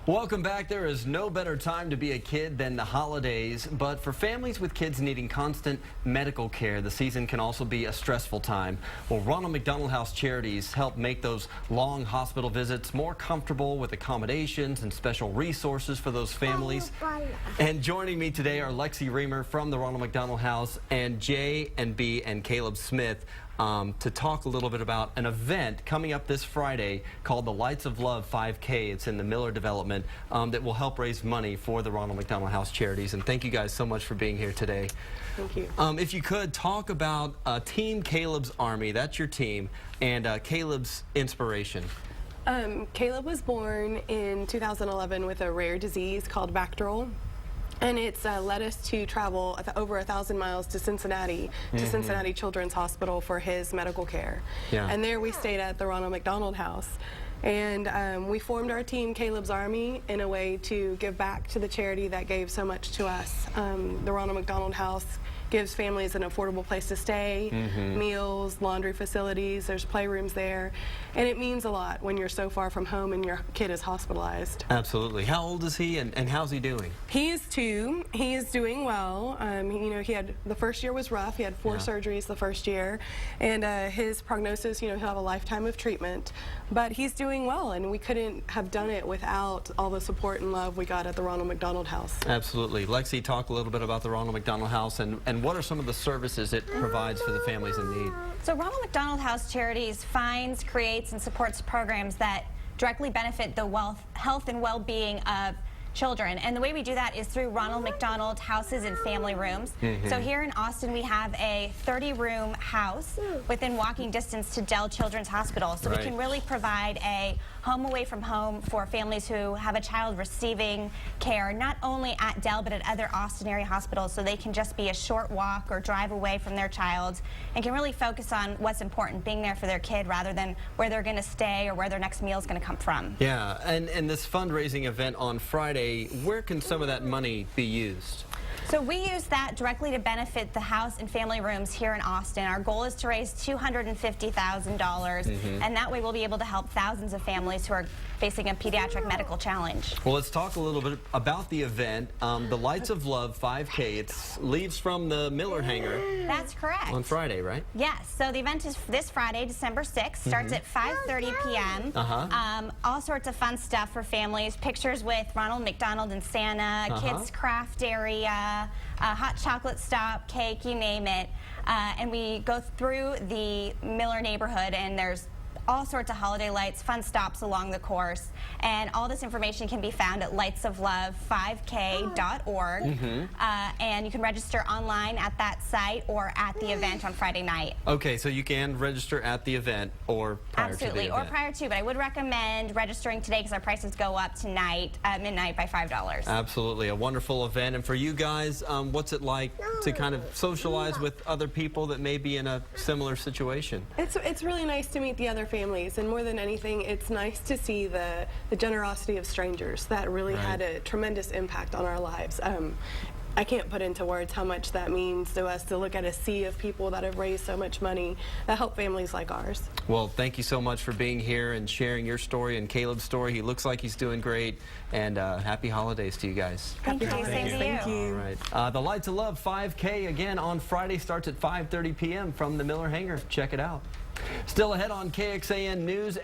Welcome back. There is no better time to be a kid than the holidays, but for families with kids needing constant medical care, the season can also be a stressful time. Well, Ronald McDonald House Charities help make those long hospital visits more comfortable with accommodations and special resources for those families. And joining me today are Lexi Reamer from the Ronald McDonald House and J and B and Caleb Smith to talk a little bit about an event coming up this Friday called the Lights of Love 5K. It's in the Miller development that will help raise money for the Ronald McDonald House Charities. And thank you guys so much for being here today. Thank you. If you could talk about Team Caleb's Army, that's your team, and Caleb's inspiration. Caleb was born in 2011 with a rare disease called Bacterial. And it's led us to travel over 1,000 miles to Cincinnati, to Cincinnati Children's Hospital for his medical care. Yeah. And there we stayed at the Ronald McDonald House. And we formed our team, Caleb's Army, in a way to give back to the charity that gave so much to us. The Ronald McDonald House gives families an affordable place to stay, meals, laundry facilities, there's playrooms there, and it means a lot when you're so far from home and your kid is hospitalized. Absolutely. How old is he and how's he doing? He is 2. He is doing well. He had, the first year was rough. He had 4 surgeries the first year, and his prognosis, he'll have a lifetime of treatment, but he's doing well, and we couldn't have done it without all the support and love we got at the Ronald McDonald House. Absolutely. Lexi, talk a little bit about the Ronald McDonald House and what are some of the services it provides for the families in need? So Ronald McDonald House Charities finds, creates, and supports programs that directly benefit the health and well-being of children. And the way we do that is through Ronald McDonald Houses and Family Rooms. So here in Austin, we have a 30-room house within walking distance to Dell Children's Hospital. So we can really provide a home away from home for families who have a child receiving care, not only at Dell, but at other Austin area hospitals, so they can just be a short walk or drive away from their child and can really focus on what's important, being there for their kid rather than where they're going to stay or where their next meal is going to come from. Yeah, and this fundraising event on Friday, where can some of that money be used? So we use that directly to benefit the house and family rooms here in Austin. Our goal is to raise $250,000, and that way we'll be able to help thousands of families who are facing a pediatric medical challenge. Well, let's talk a little bit about the event. The Lights of Love 5K, it leaves from the Miller hangar. That's correct. On Friday, right? Yes. So the event is this Friday, December 6th. Starts at 5:30 p.m. All sorts of fun stuff for families. Pictures with Ronald McDonald and Santa, kids craft area, hot chocolate stop, cake, you name it. And we go through the Miller neighborhood, and there's all sorts of holiday lights, fun stops along the course, and all this information can be found at lightsoflove5k.org, and you can register online at that site or at the event on Friday night. Okay, so you can register at the event or prior to the event. Or prior to, but I would recommend registering today because our prices go up tonight at midnight by $5. Absolutely, a wonderful event. And for you guys, what's it like to kind of socialize with other people that may be in a similar situation? It's really nice to meet the other families, and more than anything, it's nice to see the generosity of strangers. That really had a tremendous impact on our lives. I can't put into words how much that means to us to look at a sea of people that have raised so much money that help families like ours. Well, thank you so much for being here and sharing your story and Caleb's story. He looks like he's doing great, and happy holidays to you guys. Thank you. Same to you. Thank you. All right. The Lights of Love 5K again on Friday starts at 5:30 p.m. from the Miller hangar. Check it out. Still ahead on KXAN News.